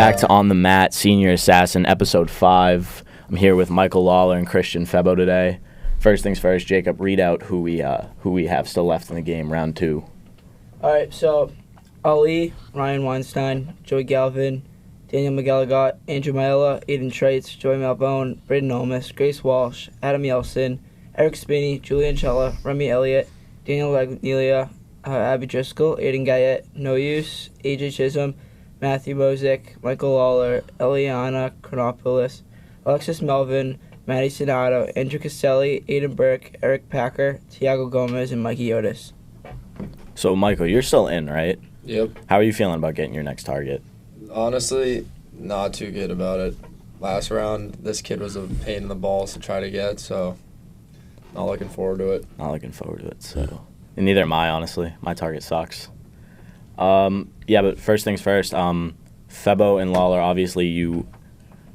back to On the Mat, Sr.Assassin, Episode 5. I'm here with Michael Lawler and Christian Febbo today. First things first, Jacob, read out who we have still left in the game, round 2. All right, so Ali, Ryan Weinstein, Joey Galvin, Daniel McGilligot, Andrew Maella, Aydan Traits, Joey Malvone, Braden Olmus, Grace Walsh, Adam Yelson, Eric Spinney, Julian Chella, Remy Elliott, Daniel Magnelia, Abby Driscoll, Aydan Guyette, No Use, AJ Chisholm, Matthew Mosick, Michael Lawler, Eliana Chronopoulos, Alexis Melvin, Maddie Sonato, Andrew Castelli, Aiden Burke, Eric Packer, Tiago Gomez, and Mikey Otis. So, Michael, you're still in, right? Yep. How are you feeling about getting your next target? Honestly, not too good about it. Last round, this kid was a pain in the balls to try to get, so not looking forward to it. Not looking forward to it, so. And neither am I, honestly. My target sucks. Yeah, but first things first, Febbo and Lawler, obviously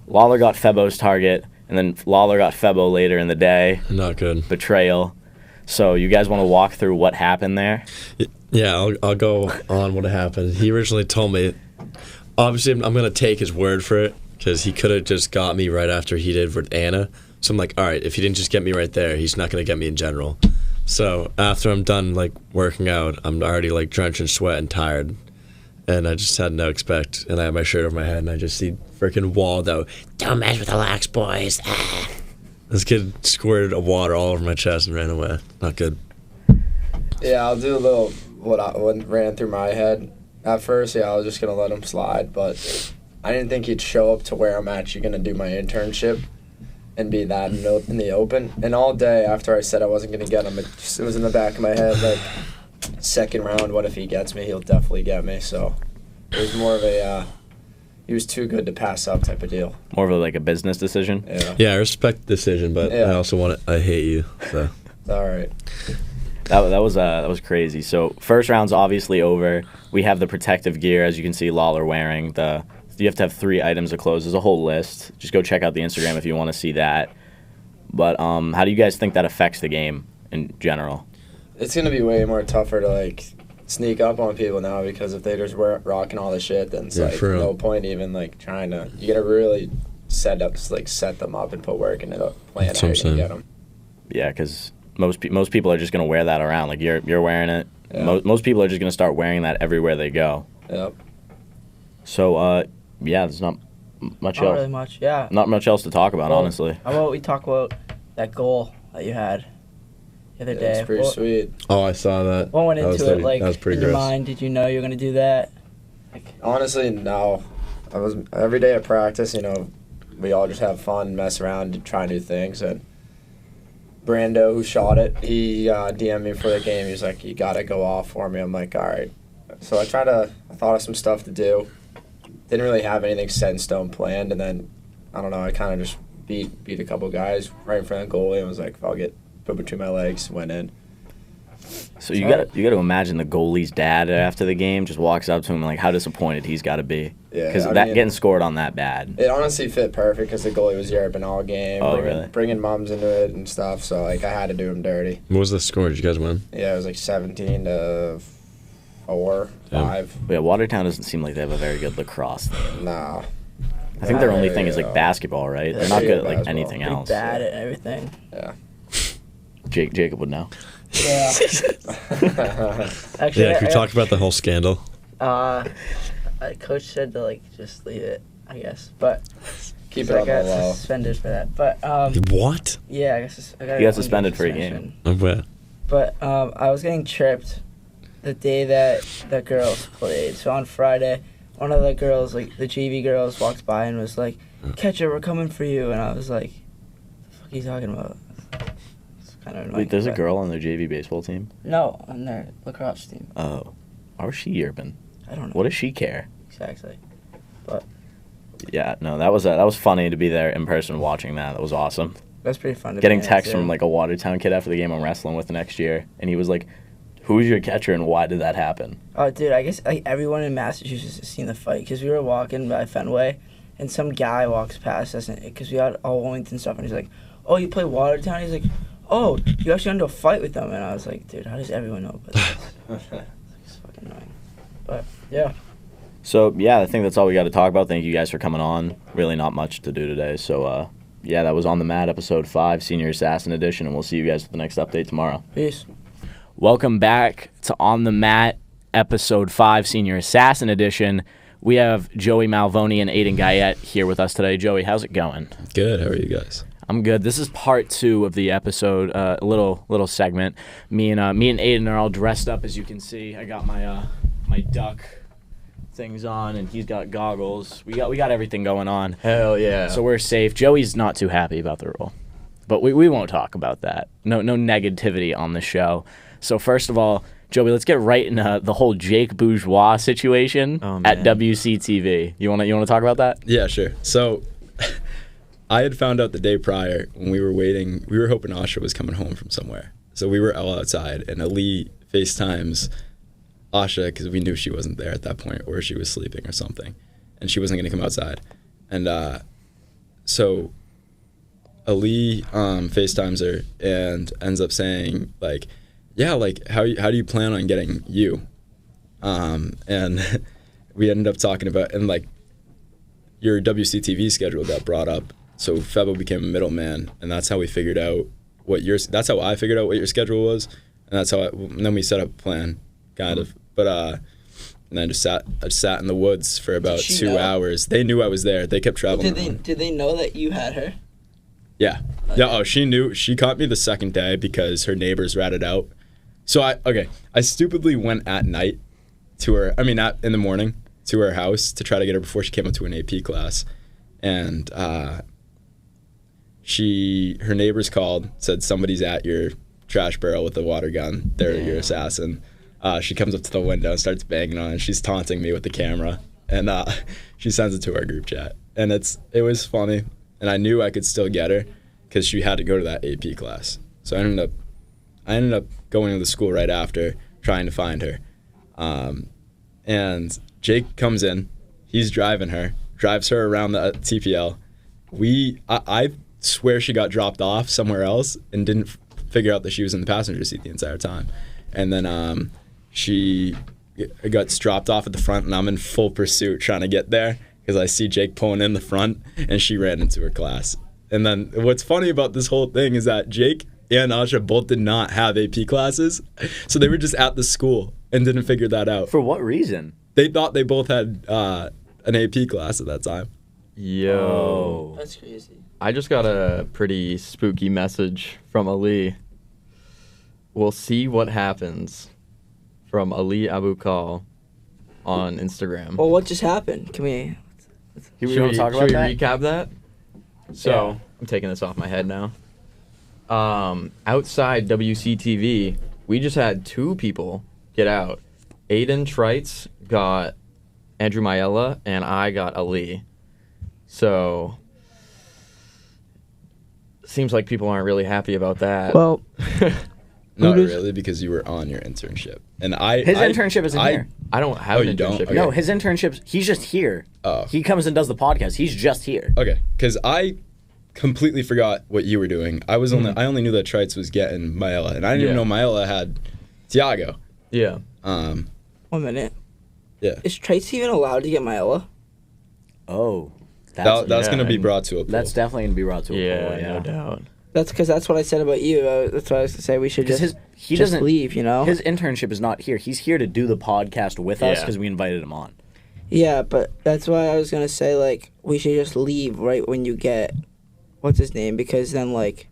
Lawler got Febbo's target, and then Lawler got Febbo later in the day. Not good. Betrayal. So you guys want to walk through what happened there? Yeah, I'll go on what happened. He originally told me, obviously I'm going to take his word for it, because he could have just got me right after he did with Anna. So I'm like, all right, if he didn't just get me right there, he's not going to get me in general. So after I'm done working out, I'm already drenched in sweat and tired. And I just had no expect, and I had my shirt over my head, and I just see freaking Waldo, don't mess with the lax boys. Ah. This kid squirted water all over my chest and ran away. Not good. Yeah, I'll do a little what ran through my head. At first, I was just going to let him slide, but I didn't think he'd show up to where I'm actually going to do my internship and be that in the open. And all day after I said I wasn't going to get him, it was in the back of my head, second round, what if he gets me? He'll definitely get me. So it was more of a he was too good to pass up type of deal. More of a business decision? Yeah, I respect the decision, but I also I hate you. So all right. That was crazy. So first round's obviously over. We have the protective gear, as you can see Lawler wearing. You have to have 3 items of clothes. There's a whole list. Just go check out the Instagram if you want to see that. But how do you guys think that affects the game in general? It's going to be way more tougher to, sneak up on people now, because if they just rocking all the shit, then it's, no point even, trying to... You got to really set them up and put work into the plan how you're going to get them. Yeah, because most people are just going to wear that around. You're wearing it. Yeah. Most people are just going to start wearing that everywhere they go. Yep. So, there's not much else. Not really much, yeah. Not much else to talk about, honestly. How about we talk about that goal that you had the other day? It's pretty sweet. Oh, I saw that. What went into it? That was pretty in your gross. mind, did you know you were going to do that? Honestly, no. Every day at practice, we all just have fun, mess around, and try new things. And Brando, who shot it, he DM'd me for the game. He was like, you got to go off for me. I'm like, all right. So I thought of some stuff to do. Didn't really have anything set in stone planned, and then, I don't know, I kind of just beat a couple guys right in front of the goalie and was like, if I'll put between my legs, went in. So you got to imagine the goalie's dad after the game just walks up to him how disappointed he's got to be. Yeah, because getting scored on that bad. It honestly fit perfect because the goalie was yerping all game. Oh, really? Bringing mums into it and stuff. So I had to do him dirty. What was the score? Did you guys win? Yeah, it was 17-4, 5. Yeah, Watertown doesn't seem like they have a very good lacrosse team. No. I think their only thing is basketball, right? They're not good at anything Pretty else. bad at everything. Yeah. Jacob would know. Yeah. Actually, Yeah, can we talk about the whole scandal? Coach said to just leave it, I guess, but keep it on the low. Suspended for that, but what? Yeah, I guess he got suspended for a game. But I was getting tripped the day that the girls played. So on Friday, one of the girls, the JV girls, walked by and was like, "Catcher, we're coming for you," and I was like, "What the fuck are you talking about?" It's kind of annoying. Wait, there's a girl on their JV baseball team? No, on their lacrosse team. Oh, how is she urban? I don't know. What does she care? Exactly, but yeah, no, that was funny to be there in person watching that. That was awesome. That's pretty fun. Getting texts from a Watertown kid after the game I'm wrestling with the next year, and he was like, "Who's your catcher and why did that happen?" Oh, dude, I guess everyone in Massachusetts has seen the fight because we were walking by Fenway, and some guy walks past us because we had all Wilmington stuff, and he's like, "Oh, you play Watertown?" He's like, "Oh, you actually got into a fight with them?" And I was like, "Dude, how does everyone know about this?" It's fucking annoying. But yeah. So, yeah, I think that's all we got to talk about. Thank you guys for coming on. Really not much to do today. So, yeah, that was On the Mat, Episode 5, Senior Assassin Edition, and we'll see you guys at the next update tomorrow. Peace. Welcome back to On the Mat, Episode 5, Senior Assassin Edition. We have Joey Malvone and Aydan Guyette here with us today. Joey, how's it going? Good. How are you guys? I'm good. This is part 2 of the episode, a little segment. Me and Aydan are all dressed up, as you can see. I got my duck things on, and he's got goggles. We got everything going on. Hell yeah. So we're safe. Joey's not too happy about the role, but we won't talk about that. No negativity on the show. So first of all, Joey, let's get right into the whole Jake Bourgeois situation at WCTV. You wanna talk about that? Yeah, sure. So I had found out the day prior when we were waiting. We were hoping Asya was coming home from somewhere. So we were all outside, and Ali FaceTimes Asya because we knew she wasn't there at that point, or she was sleeping or something, and she wasn't going to come outside. And so Ali FaceTimes her and ends up saying, like, yeah, like, how do you plan on getting you? And we ended up talking about, and like, your WCTV schedule got brought up. So Febbo became a middleman, and that's how we figured out that's how I figured out what your schedule was, and that's how and then we set up a plan, kind of. But and then I just sat in the woods for about 2 hours. They knew I was there. They kept traveling. Did they know that you had her? Yeah. Okay. Yeah. Oh, she knew. She caught me the second day because her neighbors ratted out. So I stupidly went at night to her. I mean, in the morning to her house to try to get her before she came up to an AP class, and her neighbors called, said somebody's at your trash barrel with a water gun. They're your assassin. She comes up to the window and starts banging on it. She's taunting me with the camera, and she sends it to our group chat. And it was funny, and I knew I could still get her because she had to go to that AP class. So I ended up going to the school right after, trying to find her. And Jake comes in. He's driving her, drives her around the TPL. I swear she got dropped off somewhere else and didn't figure out that she was in the passenger seat the entire time. And then she gets dropped off at the front, and I'm in full pursuit trying to get there because I see Jake pulling in the front, and she ran into her class. And then what's funny about this whole thing is that Jake and Asya both did not have AP classes, so they were just at the school and didn't figure that out. For what reason? They thought they both had an AP class at that time. Yo. That's crazy. I just got a pretty spooky message from Ali. We'll see what happens from Ali Abukal on Instagram. Well, what just happened? Can we... Should we recap that? So, I'm taking this off my head now. Outside WCTV, we just had 2 people get out. Aydan Trites got Andrew Mayella, and I got Ali. So, seems like people aren't really happy about that. Well... Not really, because you were on your internship. And his internship isn't here. I don't have an you don't? internship. Okay. No, his internship, he's just here. Oh. He comes and does the podcast. He's just here. Okay, because I completely forgot what you were doing. I only knew that Trites was getting Mayella, and I didn't even know Mayella had Tiago. Yeah. 1 minute. Yeah. Is Trace even allowed to get Mayella? Oh. That's going to be brought to a poll. That's definitely going to be brought to a poll, no doubt. That's because that's what I said about you. That's what I was going to say. We should just leave, you know? His internship is not here. He's here to do the podcast with us because we invited him on. Yeah, but that's why I was going to say, like, we should just leave right when you get, what's his name? Because then, like,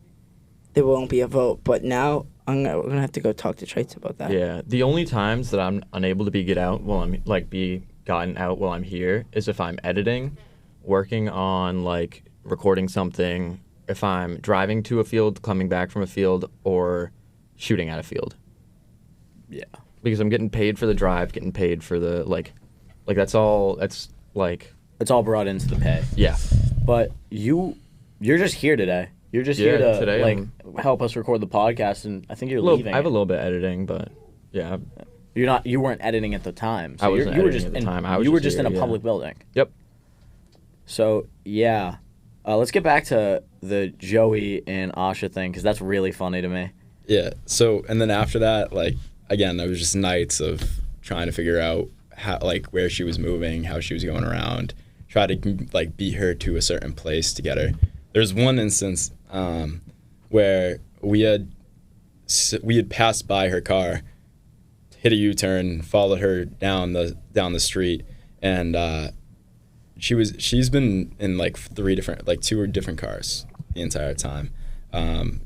there won't be a vote. But now we're going to have to go talk to Trites about that. Yeah. The only times that I'm unable to be gotten out while I'm here is if I'm editing, working on, like, recording something, if I'm driving to a field, coming back from a field, or shooting at a field. Yeah. Because I'm getting paid for the drive, getting paid for the, like that's all, it's brought into the pay. Yeah. But you're just here today. You're just here to, help us record the podcast, and I think you're leaving. I have a little bit of editing, but, yeah. You weren't editing at the time. So I wasn't editing at the time. You were just in a public building. Yep. So, yeah. Let's get back to the Joey and Asya thing, because that's really funny to me. Yeah. So, and then after that, like, again, it was just nights of trying to figure out how, like where she was moving, how she was going around, try to like beat her to a certain place to get her. There's one instance where we had passed by her car, hit a U-turn, followed her down the street, and she's been in like two different cars the entire time, and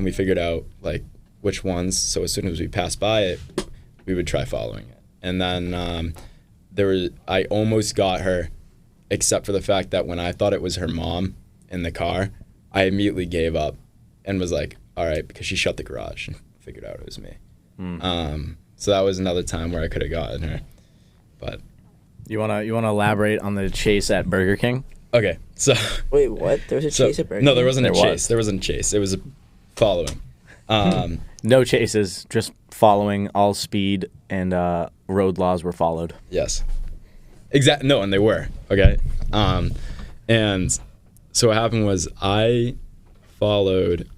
we figured out like which ones. So as soon as we passed by it, we would try following it, and then I almost got her, except for the fact that when I thought it was her mom in the car, I immediately gave up and was like, all right, because she shut the garage and figured out it was me. So that was another time where I could have gotten her, but. You wanna elaborate on the chase at Burger King? Okay, so. Wait, what? There was a chase at Burger King? No, there wasn't a chase. Was. There wasn't a chase. It was a following. No chases, just following. All speed and road laws were followed. Yes. Exactly. No, and they were. Okay. And so what happened was I followed.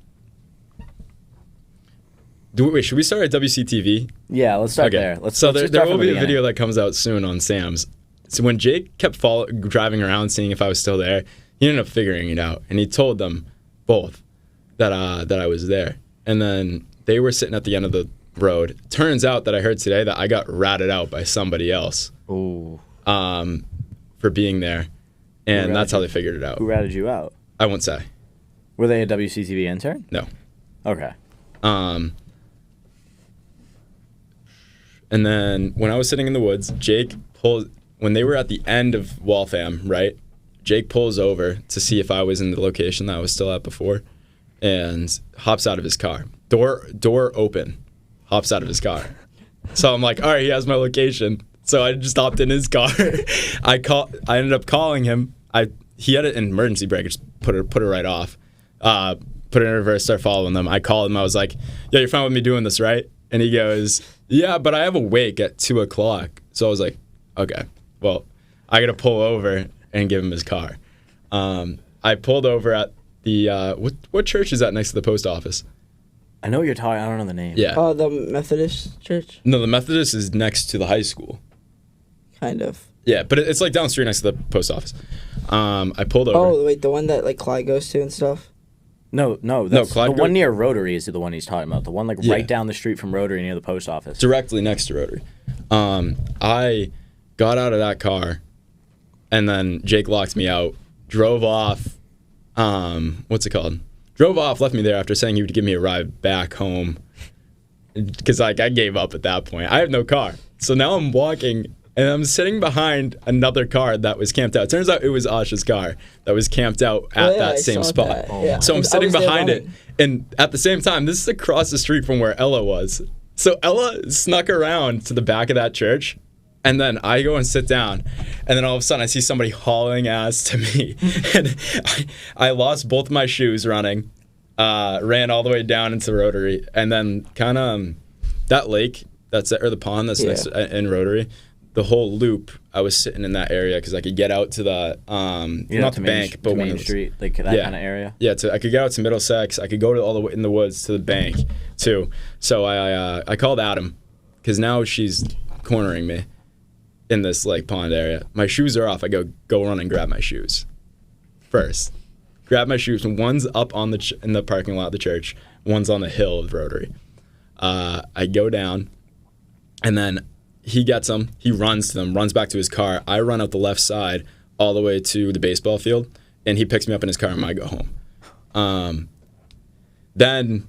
Wait, should we start at WCTV? Yeah, let's start Okay. there. Let's there start will from the be a beginning. video that comes out soon on Sam's. So when Jake kept driving around seeing if I was still there, he ended up figuring it out, and he told them both that I was there. And then they were sitting at the end of the road. Turns out that I heard today that I got ratted out by somebody else. Ooh. For being there, and that's how they figured it out. Who ratted you out? I won't say. Were they a WCTV intern? No. Okay. And then when I was sitting in the woods, when they were at the end of Waltham, right? Jake pulls over to see if I was in the location that I was still at before, and hops out of his car. Door open, hops out of his car. So I'm like, all right, he has my location. So I just hopped in his car. I ended up calling him. He had an emergency brake. I just put it right off. Put it in reverse, start following them. I called him. I was like, yeah, you're fine with me doing this, right? And he goes, yeah, but I have a wake at 2 o'clock. So I was like, okay, well, I got to pull over and give him his car. I pulled over at the, what church is that next to the post office? I know what you're talking. I don't know the name. Yeah. Oh, the Methodist church? No, the Methodist is next to the high school. Kind of. Yeah, but it's like down the street next to the post office. I pulled over. Oh, wait, the one that like Clyde goes to and stuff? No, that's Clyde the one near Rotary is the one he's talking about. The one Yeah. right down the street from Rotary near the post office. Directly next to Rotary. I got out of that car, and then Jake locked me out, drove off. What's it called? Drove off, left me there after saying he would give me a ride back home. Because like I gave up at that point. I have no car. So now I'm walking, and I'm sitting behind another car that was camped out. Turns out it was Asha's car that was camped out at that same spot. That. Yeah. So I'm I sitting was there behind it, running. and at the same time, this is across the street from where Ella was. So Ella snuck around to the back of that church, and then I go and sit down, and then all of a sudden I see somebody hauling ass to me, and I lost both my shoes running, ran all the way down into Rotary, and then kind of that lake or the pond that's next in Rotary. The whole loop, I was sitting in that area because I could get out to the not the bank, but Main Street, like that kind of area. Yeah, I could get out to Middlesex. I could go to all the way in the woods to the bank too. So I called Adam because now she's cornering me in this like pond area. My shoes are off. I go run and grab my shoes first. Grab my shoes. One's up on in the parking lot of the church. One's on the hill of Rotary. I go down, and then he gets them. He runs to them, runs back to his car. I run out the left side all the way to the baseball field, and he picks me up in his car, and I go home. Then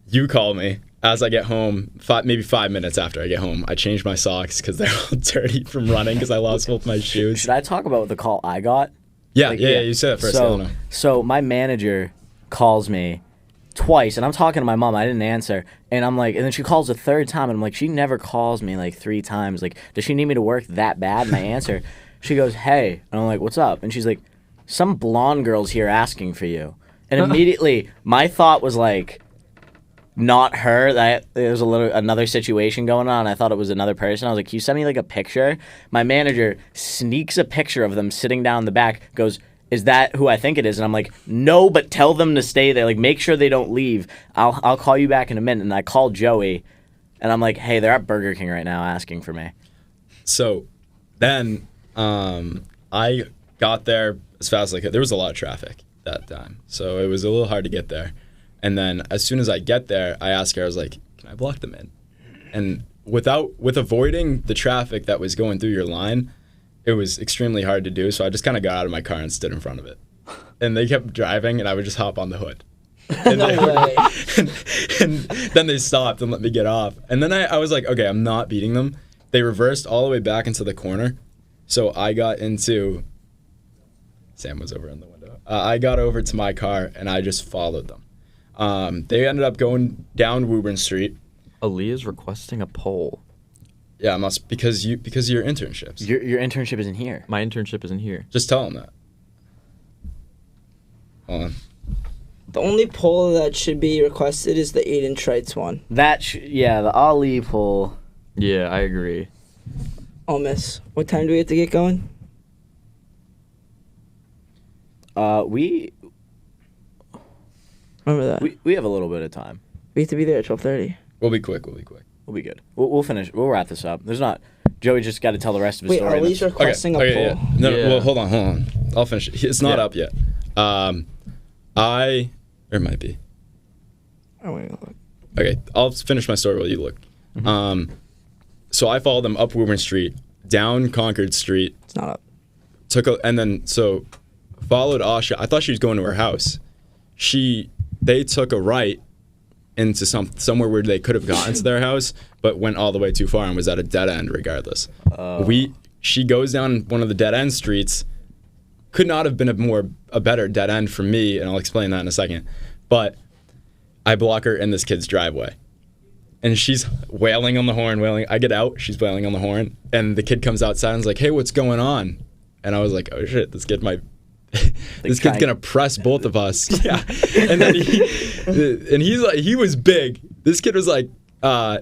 you call me as I get home, maybe 5 minutes after I get home. I change my socks because they're all dirty from running because I lost both my shoes. Should I talk about the call I got? Yeah, you said that first. I don't know. So my manager calls me twice, and I'm talking to my mom. I didn't answer, and I'm like, and then she calls a third time, and I'm like, she never calls me like 3 times. Like, does she need me to work that bad? And I answer. She goes, hey, and I'm like, what's up? And she's like, some blonde girl's here asking for you. And immediately, my thought was like, not her. That there was another situation going on. I thought it was another person. I was like, can you send me like a picture? My manager sneaks a picture of them sitting down in the back, goes, is that who I think it is? And I'm like, no, but tell them to stay there. Like, make sure they don't leave. I'll call you back in a minute. And I called Joey, and I'm like, hey, they're at Burger King right now asking for me. So then I got there as fast as I could. There was a lot of traffic that time, so it was a little hard to get there. And then as soon as I get there, I asked her, I was like, can I block them in? And with avoiding the traffic that was going through your line, it was extremely hard to do. So I just kind of got out of my car and stood in front of it. And they kept driving, and I would just hop on the hood. And, and then they stopped and let me get off. And then I was like, okay, I'm not beating them. They reversed all the way back into the corner. So I got into... Sam was over in the window. I got over to my car, and I just followed them. They ended up going down Woburn Street. Ali is requesting a poll. Yeah, because of your internships. Your internship isn't here. My internship isn't here. Just tell them that. Hold on. The only poll that should be requested is the Aydan Trites one. The Ali poll. Yeah, I agree. Oh, miss. What time do we have to get going? We Remember that. we have a little bit of time. We have to be there at 12:30. We'll be quick. We'll be good. We'll finish. We'll wrap this up. There's not. Joey just got to tell the rest of his Wait, story. Ali's requesting a poll. Yeah. No, Yeah. well, hold on. I'll finish it. It's not up yet. Or it might be. I'm gonna look. Okay, I'll finish my story while you look. Mm-hmm. So I followed them up Woburn Street, down Concord Street, It's not up. followed Asya. I thought she was going to her house. They took a right into somewhere where they could have gotten to their house, but went all the way too far and was at a dead end regardless. She goes down one of the dead end streets. Could not have been a better dead end for me, and I'll explain that in a second. But I block her in this kid's driveway. And she's wailing on the horn, I get out, she's wailing on the horn, and the kid comes outside and is like, hey, what's going on? And I was like, oh shit, this kid might... this kid's gonna press both of us. Yeah. And then he was big. This kid was like,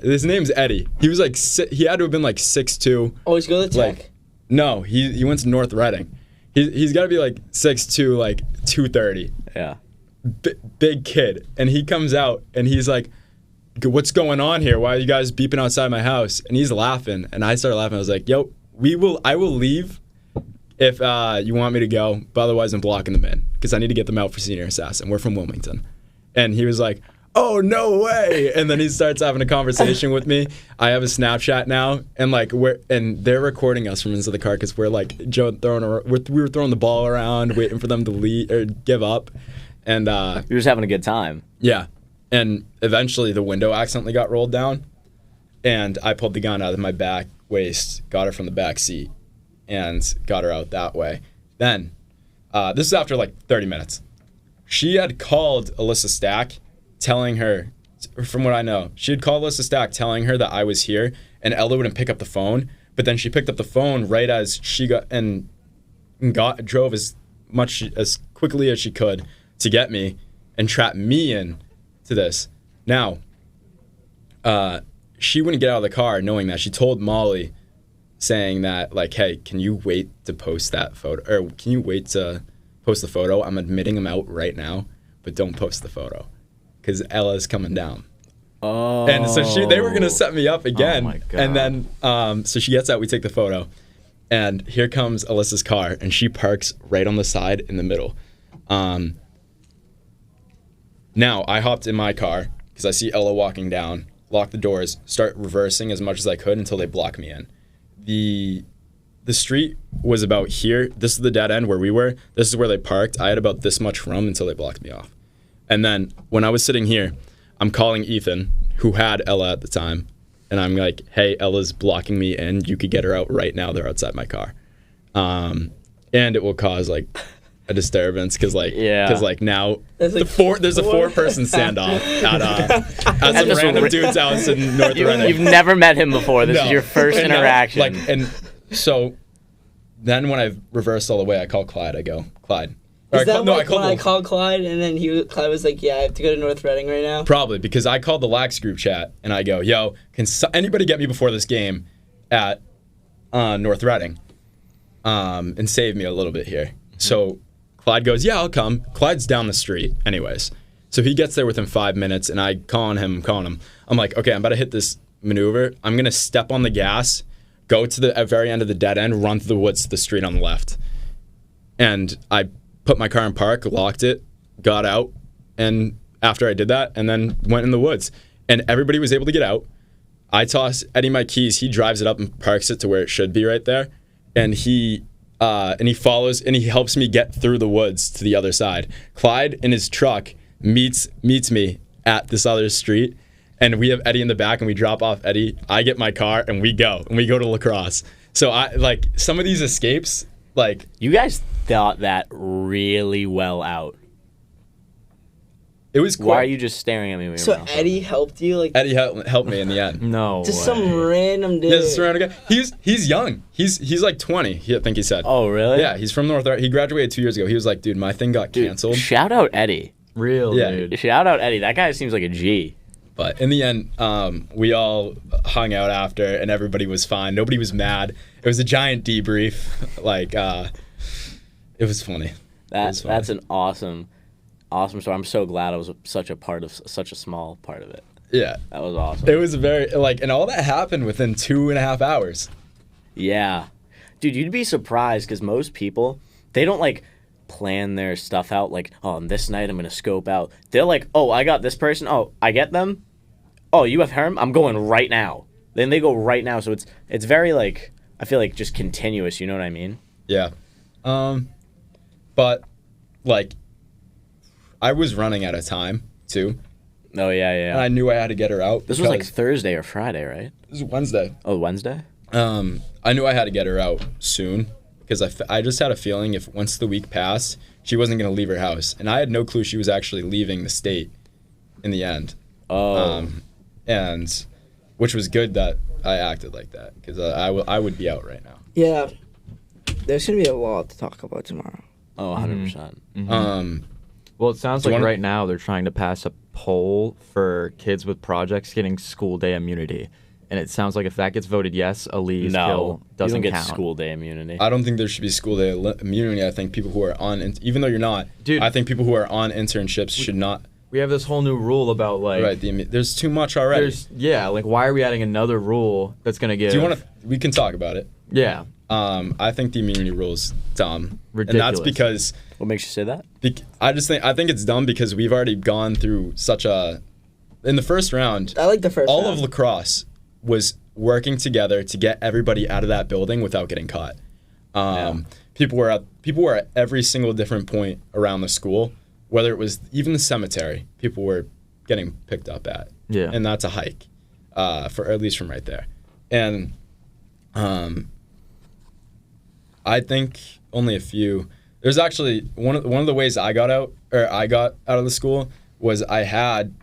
his name's Eddie. He was like, he had to have been like 6'2". Oh, he's going to Tech? No, he went to North Reading. He's got to be like 6'2", like 230. Yeah. Big kid. And he comes out and he's like, what's going on here? Why are you guys beeping outside my house? And he's laughing. And I started laughing. I was like, yo, I will leave if you want me to go, but otherwise I'm blocking them in because I need to get them out for Sr.Assassin. We're from Wilmington. And he was like, oh, no way. And then he starts having a conversation with me. I have a Snapchat now, and they're recording us from inside the car because we're like we were throwing the ball around, waiting for them to leave or give up. And you're just having a good time. Yeah. And eventually the window accidentally got rolled down, and I pulled the gun out of my back waist, got her from the back seat, and got her out that way. Then, this is after like 30 minutes. She had called Alyssa Stack, telling her, from what I know, she had called Alyssa Stack telling her that I was here, and Ella wouldn't pick up the phone. But then she picked up the phone right as she drove as quickly as she could to get me and trap me in to this. Now, she wouldn't get out of the car knowing that. She told Molly, saying that, like, hey, can you wait to post that photo? Or can you wait to post the photo? I'm admitting him out right now, but don't post the photo because Ella's coming down. Oh. And so they were going to set me up again. Oh my God. And then, so she gets out, we take the photo. And here comes Alyssa's car, and she parks right on the side in the middle. Now, I hopped in my car because I see Ella walking down, lock the doors, start reversing as much as I could until they block me in. The street was about here. This is the dead end where we were. This is where they parked. I had about this much room until they blocked me off. And then when I was sitting here, I'm calling Ethan, who had Ella at the time, and I'm like, hey, Ella's blocking me in. You could get her out right now. They're outside my car. And it will cause like a disturbance because now there's a 4-person standoff at some random dude's house in North Reading. You've never met him before. This is your first interaction. And so then when I reversed all the way, I called Clyde. I go, Clyde. Is that when I called Clyde and then Clyde was like, yeah, I have to go to North Reading right now? Probably, because I called the Lax group chat and I go, yo, can anybody get me before this game at North Reading and save me a little bit here? So Clyde goes, yeah, I'll come. Clyde's down the street anyways. So he gets there within 5 minutes and I calling him. I'm like, okay, I'm about to hit this maneuver. I'm going to step on the gas, go to the very end of the dead end, run through the woods to the street on the left. And I put my car in park, locked it, got out, and after I did that, and then went in the woods. And everybody was able to get out. I toss Eddie my keys. He drives it up and parks it to where it should be right there. And he follows and he helps me get through the woods to the other side. Clyde in his truck meets me at this other street. And we have Eddie in the back, and we drop off Eddie. I get my car, and we go to La Crosse. So I like some of these escapes. Like, you guys thought that really well out. It was quick. Why are you just staring at me? When So you're Eddie helped you, like Eddie helped me in the end. No just way. some random dude. Yeah, this random guy. He's young. He's like 20. I think he said. Oh, really? Yeah, he's from North. He graduated 2 years ago. He was like, dude, my thing got canceled. Shout out Eddie. Real, Yeah. dude. Shout out Eddie. That guy seems like a G. But in the end, we all hung out after, and everybody was fine. Nobody was mad. It was a giant debrief. Like, it was funny. That's an awesome story. I'm so glad I was such a small part of it. Yeah. That was awesome. It was very, and all that happened within 2.5 hours. Yeah. Dude, you'd be surprised because most people, they don't like plan their stuff out like, oh, on this night I'm going to scope out. They're like, oh, I got this person. Oh, I get them. Oh, you have him? I'm going right now. Then they go right now. So it's very like, I feel like just continuous. You know what I mean? Yeah. But like, I was running out of time too. Oh, yeah. And I knew I had to get her out. This was like Thursday or Friday, right? This was Wednesday. Oh, Wednesday? I knew I had to get her out soon because I just had a feeling if once the week passed, she wasn't going to leave her house. And I had no clue she was actually leaving the state in the end. Oh. And which was good that I acted like that because I would be out right now. Yeah. There's going to be a lot to talk about tomorrow. Oh, 100%. Mm-hmm. Well, it sounds like right now they're trying to pass a poll for kids with projects getting school day immunity. And it sounds like if that gets voted yes, Ali's kill doesn't you don't count. get school day immunity. I don't think there should be school day immunity. I think people who are on, even though you're not, Dude, I think people who are on internships should not. We have this whole new rule about like. Right, there's too much already. Like why are we adding another rule that's going to give. Do you want to? We can talk about it. Yeah. I think the immunity rule is dumb. Ridiculous. And that's because. What makes you say that? I think it's dumb because we've already gone through such a. In the first round. I like the first all round. of La Crosse was working together to get everybody out of that building without getting caught. People were at every single different point around the school, whether it was even the cemetery. People were getting picked up at. Yeah. And that's a hike, for at least from right there. And I think only a few. There's actually one of the ways I got out of the school was I had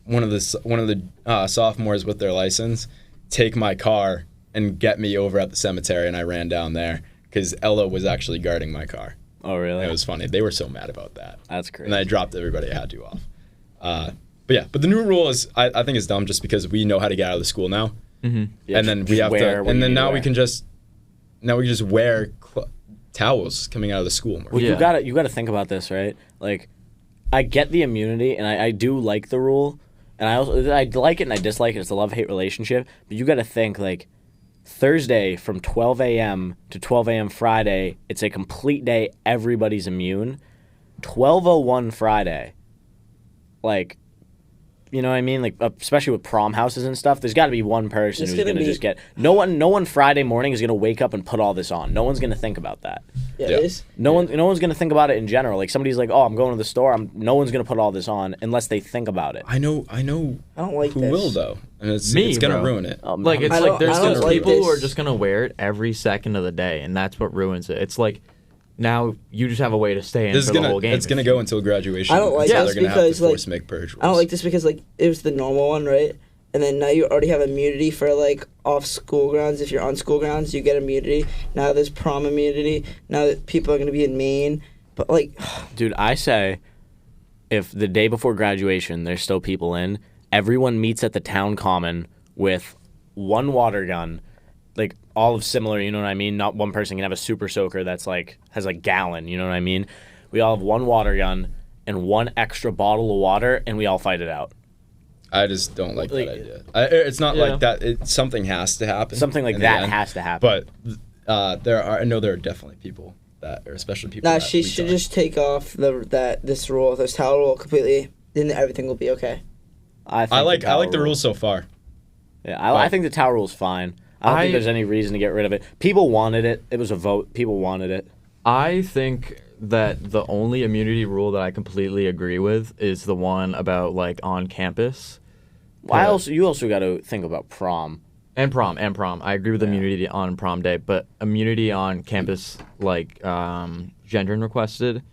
one of the sophomores with their license take my car and get me over at the cemetery, and I ran down there because Ella was actually guarding my car. Oh, really? It was funny. They were so mad about that. That's crazy. And I dropped everybody I had to off. But the new rule is I think it's dumb just because we know how to get out of the school now, Yeah, and then we have to, and then now we can just wear towels coming out of the school more. Well, you gotta think about this, right? Like, I get the immunity, and I do like the rule, and I like it and I dislike it. It's a love-hate relationship. But you gotta think, like, Thursday from 12 a.m. to 12 a.m. Friday, it's a complete day. Everybody's immune. 12:01 Friday, like, you know what I mean? Like, especially with prom houses and stuff, there's got to be one person who's gonna just get. No one Friday morning is gonna wake up and put all this on. No one's gonna think about that. Yeah, it is. No one's gonna think about it in general. Like, somebody's like, oh, I'm going to the store. No one's gonna put all this on unless they think about it. I know. I don't like who this. will though, and it's gonna bro. ruin it. Like, it's I like don't- there's I don't just like people who are this. just gonna wear it every second of the day, and that's what ruins it. It's like now you just have a way to stay in This is for the gonna whole game. it's gonna go until graduation. I don't like so this they're gonna have because, to like, force make purge rules. I don't like this because, like, it was the normal one, right? And then now you already have immunity for, like, off school grounds. If you're on school grounds, you get immunity. Now there's prom immunity. Now that people are going to be in Maine. But, like... Dude, I say, if the day before graduation there's still people in, everyone meets at the town common with one water gun, like, all of similar, you know what I mean? Not one person can have a super soaker that's, like, has a gallon, you know what I mean? We all have one water gun and one extra bottle of water, and we all fight it out. I just don't like that idea. It's not like that. Something has to happen. Something like that has to happen. But I know there are definitely people that, or especially people. Nah, that she should just take off this towel rule completely. Then everything will be okay. I like the rules so far. Yeah, I think the towel rule is fine. I don't think there's any reason to get rid of it. People wanted it. It was a vote. People wanted it. I think that the only immunity rule that I completely agree with is the one about like on campus. Well, you also got to think about prom. And prom. I agree with immunity on prom day, but immunity on campus, like Gendron requested,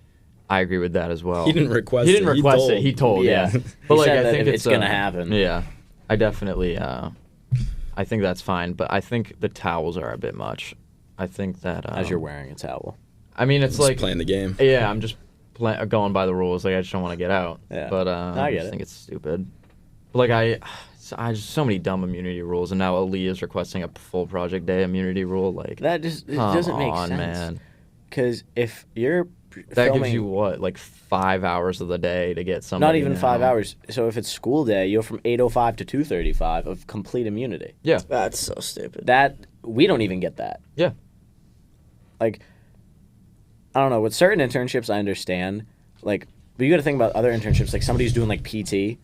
I agree with that as well. He didn't request it. He didn't request it. He told, yeah. But like, I think it's going to happen. Yeah. I definitely, I think that's fine, but I think the towels are a bit much. I think that... As you're wearing a towel. I mean, it's like... playing the game. Yeah, I'm just going by the rules. Like, I just don't want to get out. Yeah. But I just think it's stupid. But, like, I just so many dumb immunity rules, and now Ali is requesting a full project day immunity rule. Like, that just doesn't make sense. Man. Because if you're that gives you what, like 5 hours of the day to get something. Not even 5 hours. So if it's school day, you're from 8:05 to 2:35 of complete immunity. Yeah, that's so stupid. That we don't even get that. Yeah, like I don't know. With certain internships, I understand. Like, but you got to think about other internships. Like somebody who's doing like PT.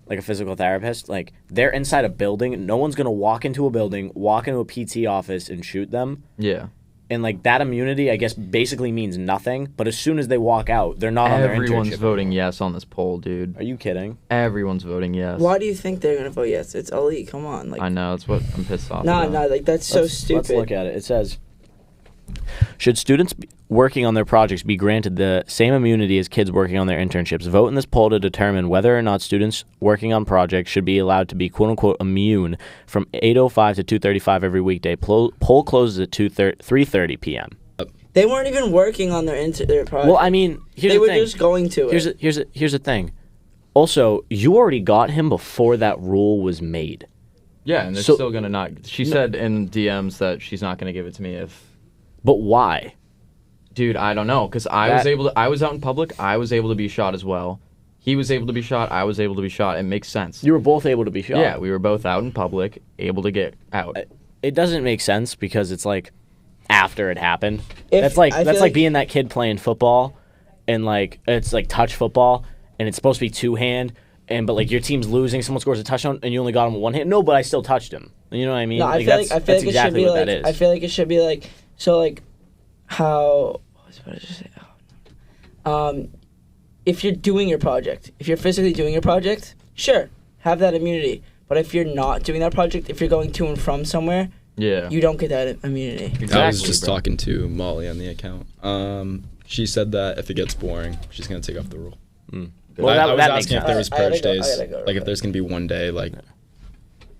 Like a physical therapist, like they're inside a building. No one's gonna walk into a building, walk into a PT office, and shoot them. Yeah. And like that immunity, I guess, basically means nothing. But as soon as they walk out, they're not on their internship. Everyone's voting yes on this poll, dude. Are you kidding? Everyone's voting yes. Why do you think they're gonna vote yes? It's Ali. Come on, like. I know that's what I'm pissed off. Nah, like that's so stupid. Let's look at it. It says, should students working on their projects be granted the same immunity as kids working on their internships? Vote in this poll to determine whether or not students working on projects should be allowed to be quote-unquote immune from 8:05 to 2:35 every weekday. Poll closes at 3:30 p.m. They weren't even working on their project. Well, I mean, they were just going to it. Here's the thing. Also, you already got him before that rule was made. Yeah, and they're still gonna not. She said in DMs that she's not gonna give it to me if. But why? Dude, I don't know, because I was out in public, I was able to be shot as well. He was able to be shot, I was able to be shot. It makes sense. You were both able to be shot. Yeah, we were both out in public, able to get out. It doesn't make sense because it's like after it happened. That's like being that kid playing football and like it's like touch football and it's supposed to be two-hand but like your team's losing, someone scores a touchdown and you only got him with one hand. No, but I still touched him. You know what I mean? No, I feel like exactly what that is. I feel like it should be like so like how what did I just say? If you're doing your project, if you're physically doing your project, sure, have that immunity. But if you're not doing that project, if you're going to and from somewhere, you don't get that immunity. Exactly, I was just talking to Molly on the account. She said that if it gets boring, she's going to take off the rule. Well, I was asking if there was purge days, if there's going to be one day, like...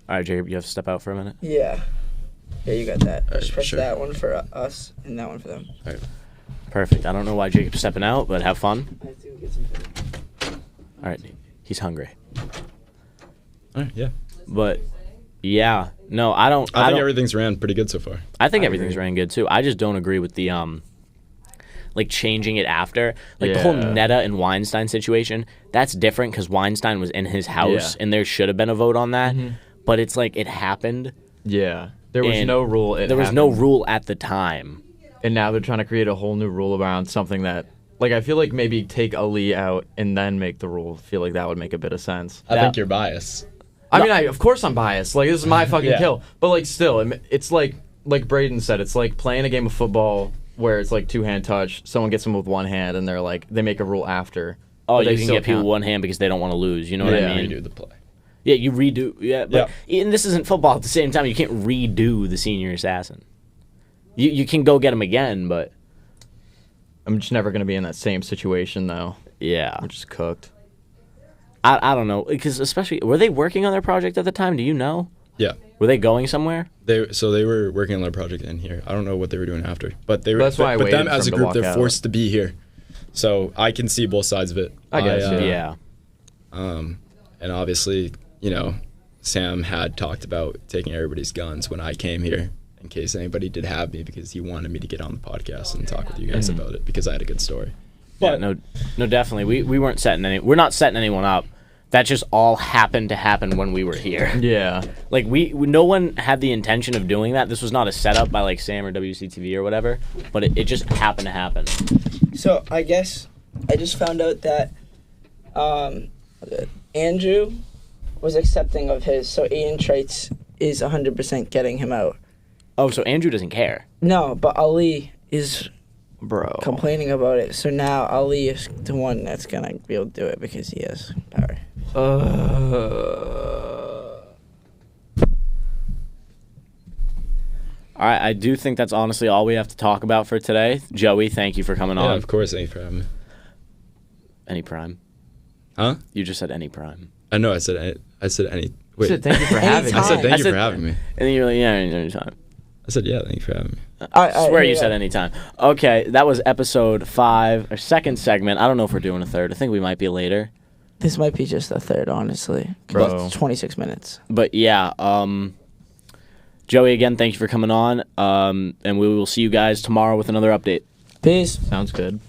All right, Jacob, you have to step out for a minute? Yeah. Yeah, you got that. Right, just press sure. that one for us and that one for them. All right. Perfect. I don't know why Jacob's stepping out, but have fun. I have to get some food. All right. He's hungry. All right, yeah. But, yeah. No, I think everything's ran pretty good so far. I think everything's ran good, too. I just don't agree with the, like, changing it after. Like, the whole Netta and Weinstein situation, that's different because Weinstein was in his house, and there should have been a vote on that. Mm-hmm. But it's like, it happened. Yeah. There was no rule. There was no rule at the time. And now they're trying to create a whole new rule around something that, like, I feel like maybe take Ali out and then make the rule. I feel like that would make a bit of sense. I think you're biased. I mean, of course I'm biased. Like, this is my fucking kill. But, like, still, it's like Braden said, it's like playing a game of football where it's like two-hand touch. Someone gets them with one hand, and they're like, they make a rule after. Oh, you can get people with one hand because they don't want to lose. You know what I mean? Redo the play. Yeah, you redo. Yeah, but and this isn't football at the same time. You can't redo the Senior Assassin. You can go get him again, but I'm just never going to be in that same situation, though. Yeah. I'm just cooked. I don't know, because especially, were they working on their project at the time? Do you know? Yeah. Were they going somewhere? They were working on their project in here. I don't know what they were doing after, but they were. That's why I waited them as a for group, them to they're walk forced to be here, so I can see both sides of it. I guess, yeah. And obviously, you know, Sam had talked about taking everybody's guns when I came here, in case anybody did have me, because he wanted me to get on the podcast and talk with you guys about it because I had a good story. But no, definitely, we weren't setting we're not setting anyone up. that just all happened to happen when we were here. Yeah. Like no one had the intention of doing that. This was not a setup by like Sam or WCTV or whatever, but it just happened to happen. So I guess I just found out that Andrew was accepting of his, so Aydan Traits is 100% getting him out. Oh, so Andrew doesn't care. No, but Ali is Bro. complaining about it. So now Ali is the one that's gonna be able to do it because he has power. All right, I do think that's honestly all we have to talk about for today. Joey, thank you for coming Yeah, on. of course. Thank you for having me. Any prime? Huh? You just said any prime. I know. I said any. Wait. Said, thank you for having me. I said thank I you said- for having me. And then you're like, yeah, anytime. I said yeah. Thank you for having me. I swear you said anytime. Okay, that was episode 5, our second segment. I don't know if we're doing a third. I think we might be later. This might be just a third, honestly. Bro. But it's 26 minutes. But yeah, Joey, again, thank you for coming on. And we will see you guys tomorrow with another update. Peace. Sounds good.